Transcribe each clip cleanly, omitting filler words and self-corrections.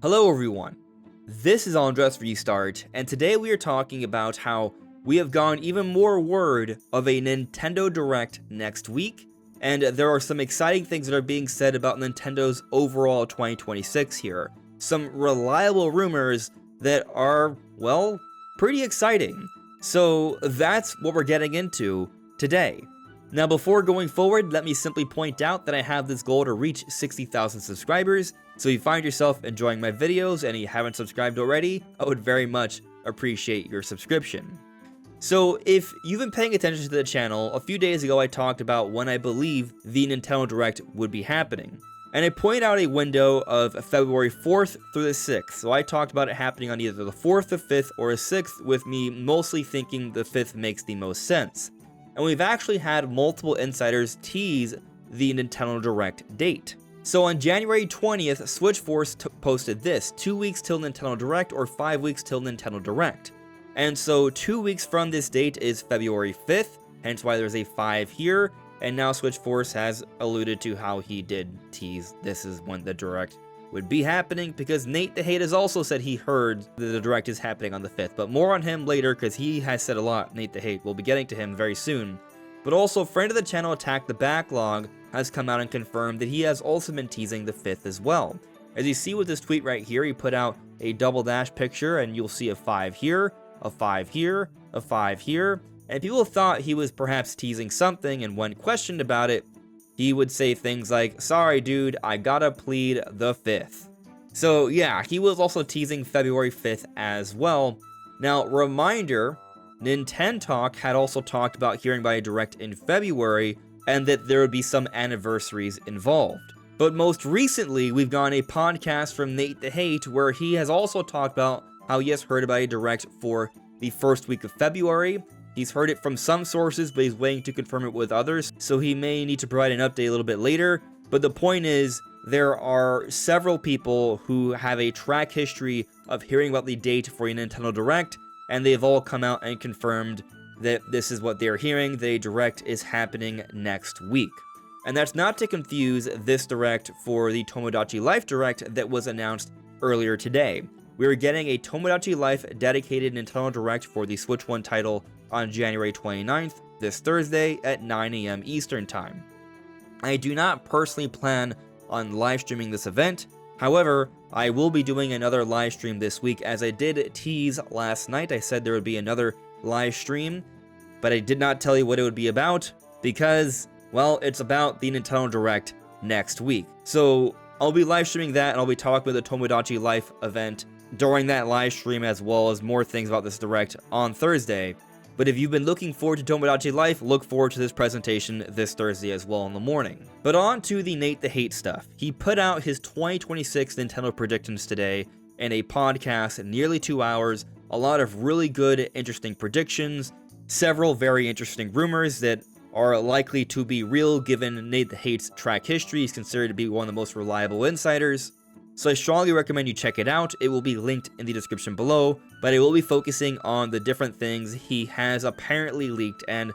Hello everyone, this is Andres Restart, and today we are talking about how we have gotten even more word of a Nintendo Direct next week, and there are some exciting things that are being said about Nintendo's overall 2026 here. Some reliable rumors that are, well, pretty exciting. So that's what we're getting into today. Now before going forward, let me simply point out that I have this goal to reach 60,000 subscribers, so if you find yourself enjoying my videos and you haven't subscribed already, I would very much appreciate your subscription. So if you've been paying attention to the channel, a few days ago I talked about when I believe the Nintendo Direct would be happening. And I pointed out a window of February 4th through the 6th, so I talked about it happening on either the 4th, the 5th, or the 6th, with me mostly thinking the 5th makes the most sense. And we've actually had multiple insiders tease the Nintendo Direct date. So on January 20th, Switchforce posted this, 2 weeks till Nintendo Direct or 5 weeks till Nintendo Direct. And so 2 weeks from this date is February 5th, hence why there's a 5 here, and now Switchforce has alluded to how he did tease this is when the Direct would be happening, because Nate the Hate has also said he heard that the Direct is happening on the 5th, but more on him later because he has said a lot, Nate the Hate. We'll be getting to him very soon. But also, friend of the channel Attack the Backlog has come out and confirmed that he has also been teasing the 5th as well. As you see with this tweet right here, he put out a double dash picture and you'll see a 5 here, a 5 here, a 5 here, and people thought he was perhaps teasing something, and when questioned about it, he would say things like, sorry dude, I gotta plead the 5th. So yeah, he was also teasing February 5th as well. Now, reminder, Nintentalk had also talked about hearing by a Direct in February, and that there would be some anniversaries involved. But most recently, we've gotten a podcast from Nate the Hate, where he has also talked about how he has heard about a Direct for the first week of February. He's heard it from some sources, but he's waiting to confirm it with others, so he may need to provide an update a little bit later. But the point is, there are several people who have a track history of hearing about the date for a Nintendo Direct, and they've all come out and confirmed that this is what they're hearing, the Direct is happening next week. And that's not to confuse this Direct for the Tomodachi Life Direct that was announced earlier today. We are getting a Tomodachi Life dedicated Nintendo Direct for the Switch 1 title on January 29th, this Thursday at 9 AM Eastern Time. I do not personally plan on live streaming this event. However, I will be doing another live stream this week, as I did tease last night. I said there would be another live stream, but I did not tell you what it would be about because, well, it's about the Nintendo Direct next week. So I'll be live streaming that, and I'll be talking about the Tomodachi Life event during that live stream, as well as more things about this Direct on Thursday. But if you've been looking forward to Tomodachi Life, look forward to this presentation this Thursday as well in the morning. But on to the Nate the Hate stuff. He put out his 2026 Nintendo predictions today in a podcast in nearly 2 hours. A lot of really good, interesting predictions, several very interesting rumors that are likely to be real given Nate the Hate's track history. He's considered to be one of the most reliable insiders. So I strongly recommend you check it out. It will be linked in the description below, but I will be focusing on the different things he has apparently leaked, and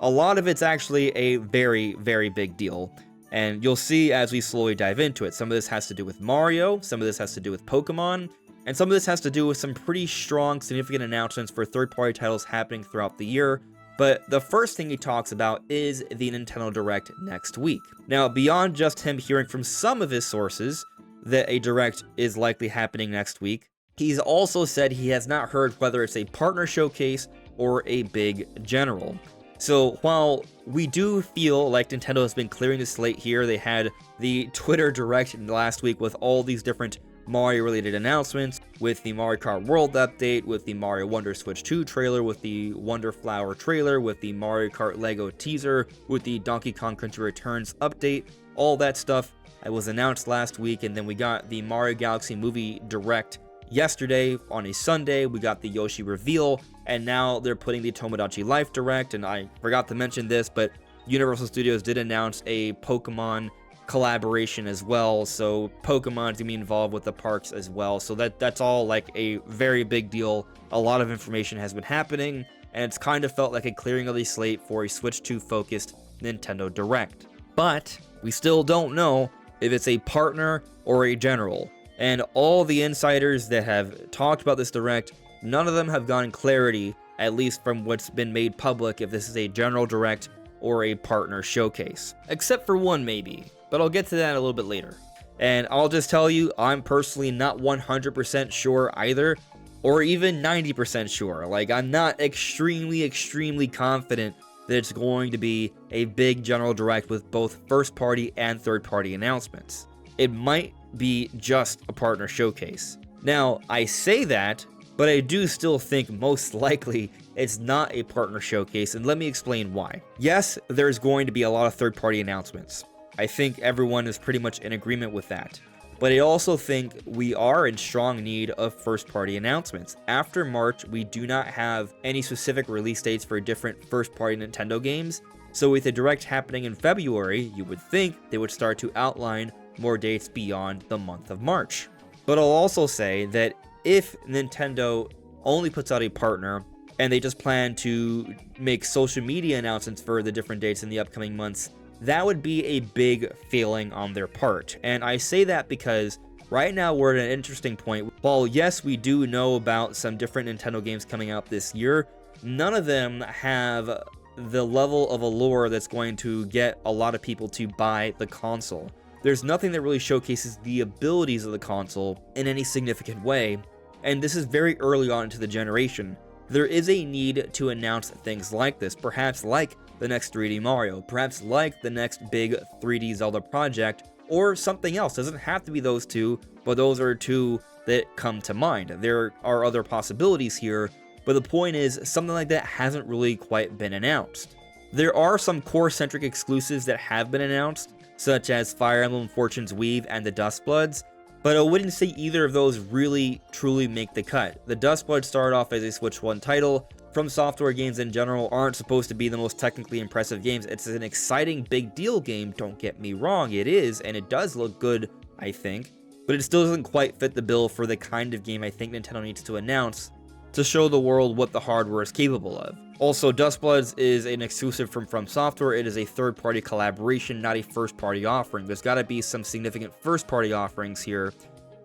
a lot of it's actually a very, very big deal. And you'll see as we slowly dive into it. Some of this has to do with Mario, some of this has to do with Pokemon, and some of this has to do with some pretty strong, significant announcements for third-party titles happening throughout the year. But the first thing he talks about is the Nintendo Direct next week. Now, beyond just him hearing from some of his sources that a Direct is likely happening next week, he's also said he has not heard whether it's a partner showcase or a big general. So while we do feel like Nintendo has been clearing the slate here, they had the Twitter Direct last week with all these different Mario-related announcements, with the Mario Kart World update, with the Mario Wonder Switch 2 trailer, with the Wonder Flower trailer, with the Mario Kart Lego teaser, with the Donkey Kong Country Returns update. All that stuff was announced last week, and then we got the Mario Galaxy Movie Direct yesterday on a Sunday. We got the Yoshi reveal, and now they're putting the Tomodachi Life Direct. And I forgot to mention this, but Universal Studios did announce a Pokemon collaboration as well, so Pokemon's gonna be involved with the parks as well. So that's all like a very big deal. A lot of information has been happening, and it's kind of felt like a clearing of the slate for a Switch 2 focused Nintendo Direct. But we still don't know if it's a partner or a general. And all the insiders that have talked about this direct, none of them have gotten clarity, at least from what's been made public, if this is a general direct or a partner showcase. Except for one maybe, but I'll get to that a little bit later. And I'll just tell you, I'm personally not 100% sure either, or even 90% sure. Like, I'm not extremely confident that it's going to be a big general direct with both first party and third party announcements. It might be just a partner showcase. Now, I say that, but I do still think most likely it's not a partner showcase, and let me explain why. Yes, there's going to be a lot of third party announcements. I think everyone is pretty much in agreement with that. But I also think we are in strong need of first-party announcements. After March, we do not have any specific release dates for different first-party Nintendo games, so with the direct happening in February, you would think they would start to outline more dates beyond the month of March. But I'll also say that if Nintendo only puts out a partner, and they just plan to make social media announcements for the different dates in the upcoming months, that would be a big failing on their part. And I say that because right now we're at an interesting point. While yes, we do know about some different Nintendo games coming out this year, none of them have the level of allure that's going to get a lot of people to buy the console. There's nothing that really showcases the abilities of the console in any significant way, and this is very early on into the generation. There is a need to announce things like this, perhaps like the next 3D Mario, perhaps like the next big 3D Zelda project, or something else. Doesn't have to be those two, but those are two that come to mind. There are other possibilities here, but the point is, something like that hasn't really quite been announced. There are some core-centric exclusives that have been announced, such as Fire Emblem Fortune's Weave and the Dustbloods, but I wouldn't say either of those really truly make the cut. The Dustbloods started off as a Switch 1 title. From Software games in general aren't supposed to be the most technically impressive games. It's an exciting big deal game, don't get me wrong, it is, and it does look good, I think, but it still doesn't quite fit the bill for the kind of game I think Nintendo needs to announce to show the world what the hardware is capable of. Also, Dustbloods is an exclusive from Software. It is a third-party collaboration, not a first-party offering. There's got to be some significant first-party offerings here.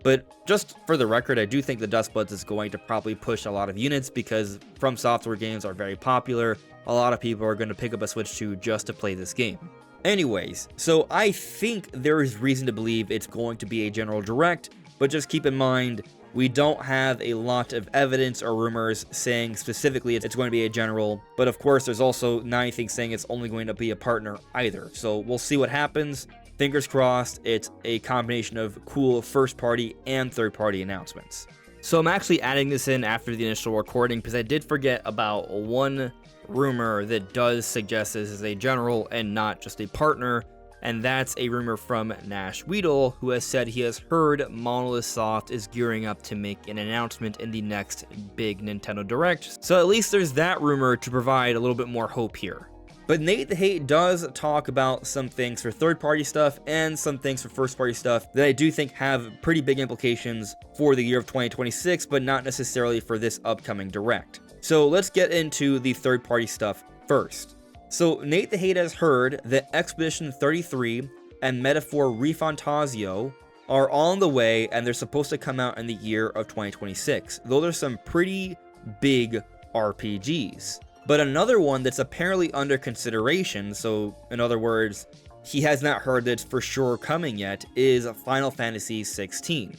But just for the record, I do think the Dustbloods is going to probably push a lot of units because From Software games are very popular. A lot of people are going to pick up a Switch 2 just to play this game. Anyways, so I think there is reason to believe it's going to be a general direct, but just keep in mind, we don't have a lot of evidence or rumors saying specifically it's going to be a general, but of course there's also not anything saying it's only going to be a partner either. So we'll see what happens. Fingers crossed, it's a combination of cool first-party and third-party announcements. So I'm actually adding this in after the initial recording because I did forget about one rumor that does suggest this is a general and not just a partner, and that's a rumor from Nash Weedle, who has said he has heard Monolith Soft is gearing up to make an announcement in the next big Nintendo Direct. So at least there's that rumor to provide a little bit more hope here. But Nate the Hate does talk about some things for third-party stuff and some things for first-party stuff that I do think have pretty big implications for the year of 2026, but not necessarily for this upcoming Direct. So let's get into the third-party stuff first. So Nate the Hate has heard that Expedition 33 and Metaphor ReFantazio are on the way, and they're supposed to come out in the year of 2026. Those are some pretty big RPGs. But another one that's apparently under consideration, so in other words, he has not heard that it's for sure coming yet, is Final Fantasy 16.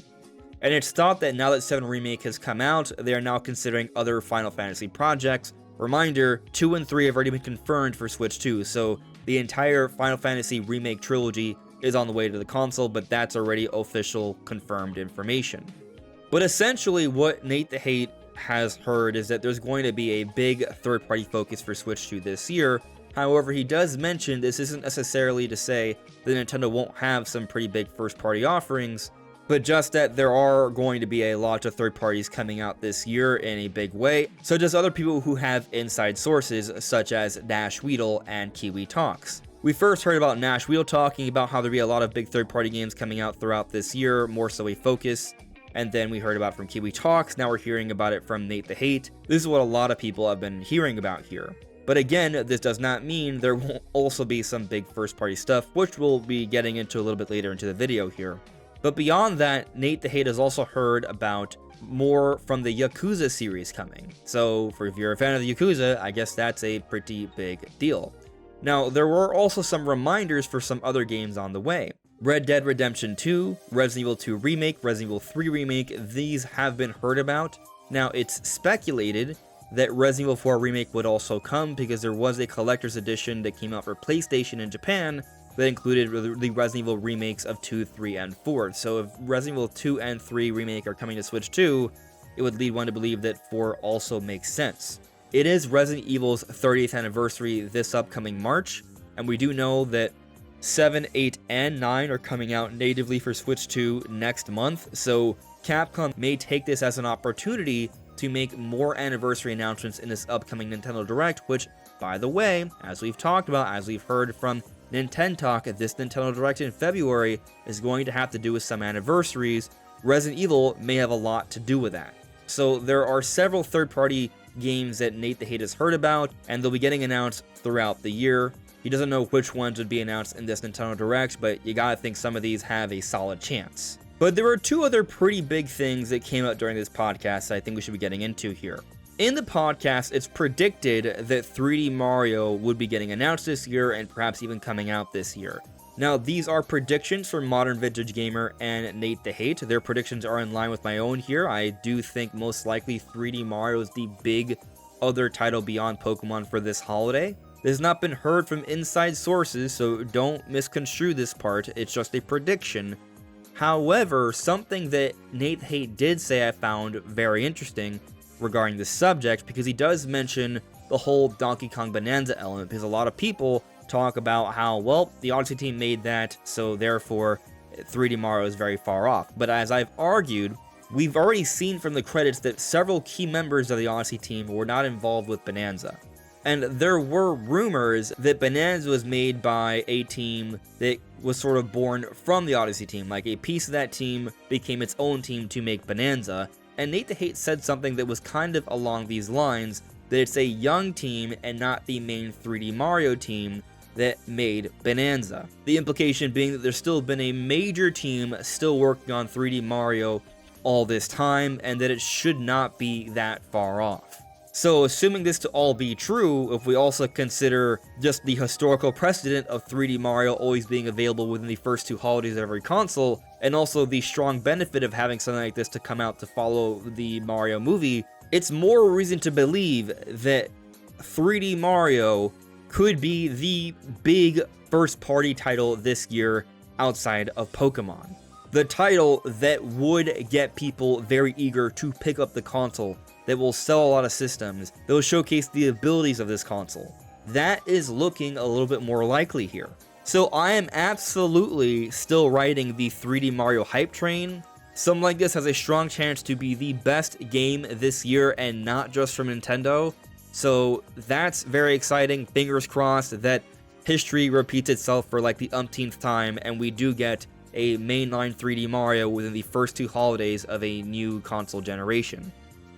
And it's thought that now that 7 Remake has come out, they are now considering other Final Fantasy projects. Reminder, 2 and 3 have already been confirmed for Switch 2, so the entire Final Fantasy Remake trilogy is on the way to the console, but that's already official confirmed information. But essentially what Nate the Hate has heard is that there's going to be a big third-party focus for Switch 2 this year. However, he does mention this isn't necessarily to say that Nintendo won't have some pretty big first-party offerings, but just that there are going to be a lot of third parties coming out this year in a big way, so just other people who have inside sources, such as Nash Weedle and Kiwi Talks. We first heard about Nash Weedle talking about how there'll be a lot of big third-party games coming out throughout this year, more so a focus, and then we heard about from Kiwi Talks, now we're hearing about it from Nate the Hate. This is what a lot of people have been hearing about here. But again, this does not mean there won't also be some big first-party stuff, which we'll be getting into a little bit later into the video here. But beyond that, Nate the Hate has also heard about more from the Yakuza series coming. So if you're a fan of the Yakuza, I guess that's a pretty big deal. Now, there were also some reminders for some other games on the way. Red Dead Redemption 2, Resident Evil 2 Remake, Resident Evil 3 Remake, these have been heard about. Now, it's speculated that Resident Evil 4 Remake would also come because there was a collector's edition that came out for PlayStation in Japan that included the Resident Evil remakes of 2, 3, and 4. So if Resident Evil 2 and 3 Remake are coming to Switch 2, it would lead one to believe that 4 also makes sense. It is Resident Evil's 30th anniversary this upcoming March, and we do know that 7, 8, and 9 are coming out natively for Switch 2 next month, so Capcom may take this as an opportunity to make more anniversary announcements in this upcoming Nintendo Direct, which, by the way, as we've talked about, as we've heard from Nintendo Talk, this Nintendo Direct in February is going to have to do with some anniversaries. Resident Evil may have a lot to do with that. So there are several third-party games that Nate the Hate has heard about, and they'll be getting announced throughout the year. He doesn't know which ones would be announced in this Nintendo Direct, but you gotta think some of these have a solid chance. But there were two other pretty big things that came out during this podcast that I think we should be getting into here. In the podcast, it's predicted that 3D Mario would be getting announced this year and perhaps even coming out this year. Now, these are predictions from Modern Vintage Gamer and Nate the Hate. Their predictions are in line with my own here. I do think most likely 3D Mario is the big other title beyond Pokemon for this holiday. This has not been heard from inside sources, so don't misconstrue this part. It's just a prediction. However, something that Nate the Hate did say I found very interesting regarding the subject, because he does mention the whole Donkey Kong Bonanza element, because a lot of people talk about how, well, the Odyssey team made that, so therefore 3D Mario is very far off. But as I've argued, we've already seen from the credits that several key members of the Odyssey team were not involved with Bonanza. And there were rumors that Bonanza was made by a team that was sort of born from the Odyssey team, like a piece of that team became its own team to make Bonanza. And Nate the Hate said something that was kind of along these lines, that it's a young team and not the main 3D Mario team that made Bonanza. The implication being that there's still been a major team still working on 3D Mario all this time, and that it should not be that far off. So assuming this to all be true, if we also consider just the historical precedent of 3D Mario always being available within the first two holidays of every console, and also the strong benefit of having something like this to come out to follow the Mario movie, it's more reason to believe that 3D Mario could be the big first-party title this year outside of Pokemon. The title that would get people very eager to pick up the console, that will sell a lot of systems, that will showcase the abilities of this console. That is looking a little bit more likely here. So I am absolutely still riding the 3D Mario hype train. Something like this has a strong chance to be the best game this year, and not just from Nintendo. So that's very exciting. Fingers crossed that history repeats itself for like the umpteenth time, and we do get a mainline 3D Mario within the first two holidays of a new console generation.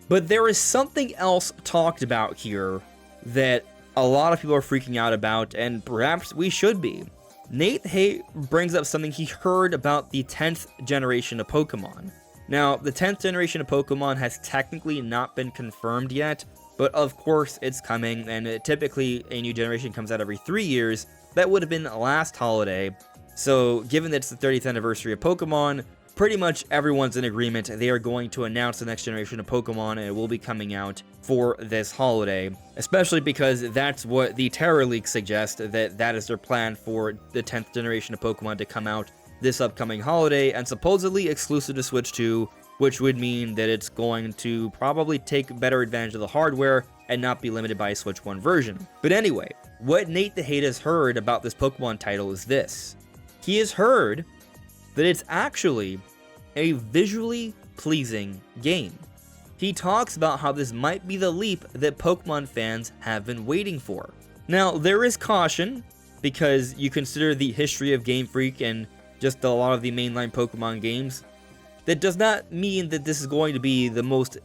But there is something else talked about here that a lot of people are freaking out about, and perhaps we should be. Nate the Hate brings up something he heard about the 10th generation of Pokemon. Now, the 10th generation of Pokemon has technically not been confirmed yet, but of course it's coming, and typically a new generation comes out every 3 years. That would have been last holiday. So given that it's the 30th anniversary of Pokemon, pretty much everyone's in agreement. They are going to announce the next generation of Pokemon, and it will be coming out for this holiday, especially because that's what the Terror Leak suggests, that is their plan for the 10th generation of Pokemon to come out this upcoming holiday, and supposedly exclusive to Switch 2, which would mean that it's going to probably take better advantage of the hardware and not be limited by a Switch 1 version. But anyway, what Nate the Hate has heard about this Pokemon title is this. He has heard that it's actually a visually pleasing game. He talks about how this might be the leap that Pokemon fans have been waiting for. Now, there is caution, because you consider the history of Game Freak and just a lot of the mainline Pokemon games. That does not mean that this is going to be the most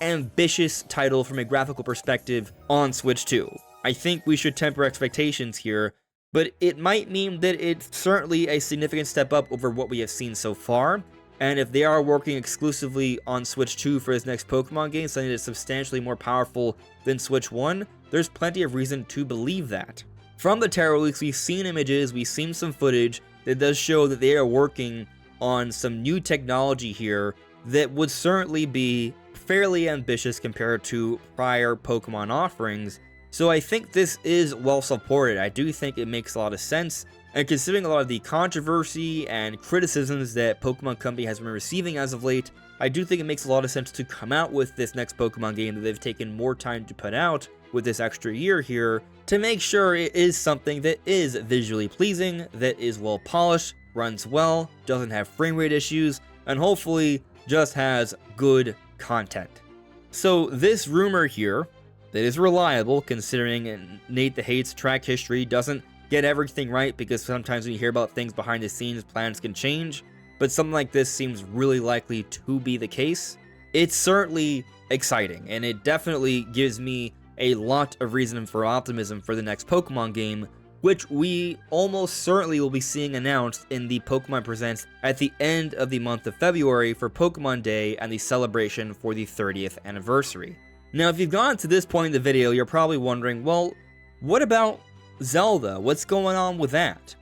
ambitious title from a graphical perspective on Switch 2. I think we should temper expectations here, but it might mean that it's certainly a significant step up over what we have seen so far. And if they are working exclusively on Switch 2 for this next Pokemon game, something that's substantially more powerful than Switch 1, there's plenty of reason to believe that. From the Terra leaks, we've seen images, we've seen some footage that does show that they are working on some new technology here that would certainly be fairly ambitious compared to prior Pokemon offerings. So I think this is well supported. I do think it makes a lot of sense. And considering a lot of the controversy and criticisms that Pokemon Company has been receiving as of late, I do think it makes a lot of sense to come out with this next Pokemon game that they've taken more time to put out with this extra year here to make sure it is something that is visually pleasing, that is well polished, runs well, doesn't have frame rate issues, and hopefully just has good content. So this rumor here, that is reliable considering Nate the Hate's track history doesn't get everything right, because sometimes when you hear about things behind the scenes, plans can change, but something like this seems really likely to be the case. It's certainly exciting, and it definitely gives me a lot of reason for optimism for the next Pokemon game, which we almost certainly will be seeing announced in the Pokemon Presents at the end of the month of February for Pokemon Day and the celebration for the 30th anniversary. Now, if you've gotten to this point in the video, you're probably wondering, well, what about Zelda? What's going on with that?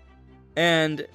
And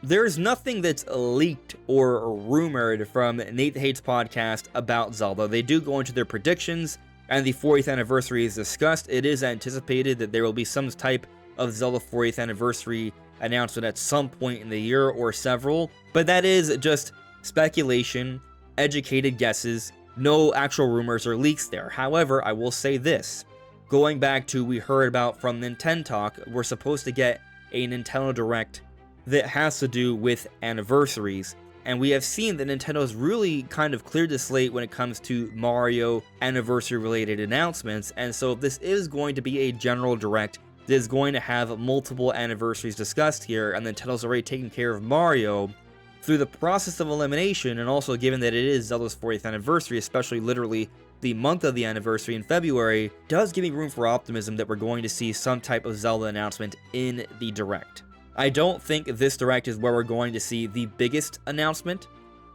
there's nothing that's leaked or rumored from Nate the Hate's podcast about Zelda. They do go into their predictions, and the 40th anniversary is discussed. It is anticipated that there will be some type of Zelda 40th anniversary announcement at some point in the year or several, but that is just speculation, educated guesses, no actual rumors or leaks there. However, I will say this. Going back to we heard about from Nintendo Talk, we're supposed to get a Nintendo Direct that has to do with anniversaries. And we have seen that Nintendo's really kind of cleared the slate when it comes to Mario anniversary related announcements. And so if this is going to be a general Direct that is going to have multiple anniversaries discussed here, and Nintendo's already taken care of Mario through the process of elimination, and also given that it is Zelda's 40th anniversary, especially literally the month of the anniversary in February, does give me room for optimism that we're going to see some type of Zelda announcement in the Direct. I don't think this Direct is where we're going to see the biggest announcement.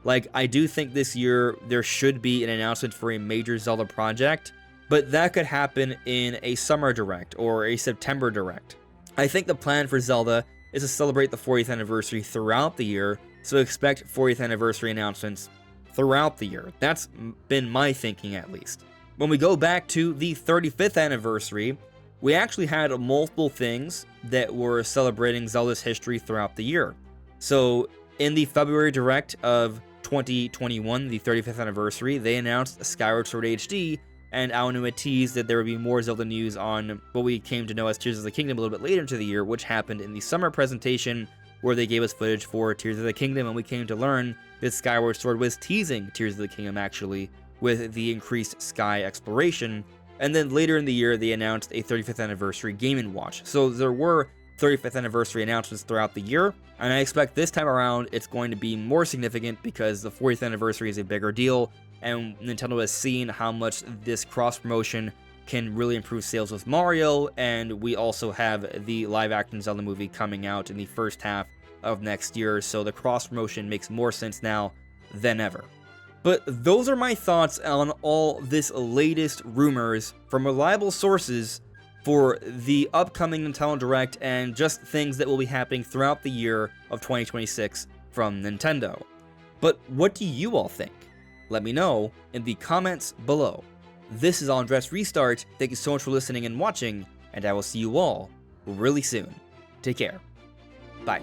Like, I do think this year there should be an announcement for a major Zelda project, but that could happen in a Summer Direct or a September Direct. I think the plan for Zelda is to celebrate the 40th anniversary throughout the year, so expect 40th anniversary announcements throughout the year. That's been my thinking, at least. When we go back to the 35th anniversary, we actually had multiple things that were celebrating Zelda's history throughout the year. So in the February Direct of 2021, the 35th anniversary, they announced Skyward Sword HD, and Aonuma teased that there would be more Zelda news on what we came to know as Tears of the Kingdom a little bit later into the year, which happened in the summer presentation, where they gave us footage for Tears of the Kingdom, and we came to learn that Skyward Sword was teasing Tears of the Kingdom, actually, with the increased sky exploration. And then later in the year, they announced a 35th anniversary Game & Watch. So there were 35th anniversary announcements throughout the year, and I expect this time around it's going to be more significant because the 40th anniversary is a bigger deal, and Nintendo has seen how much this cross-promotion can really improve sales with Mario, and we also have the live-action Zelda movie coming out in the first half of next year, so the cross-promotion makes more sense now than ever. But those are my thoughts on all this latest rumors from reliable sources for the upcoming Nintendo Direct and just things that will be happening throughout the year of 2026 from Nintendo. But what do you all think? Let me know in the comments below. This is Andres Restart. Thank you so much for listening and watching, and I will see you all really soon. Take care. Bye.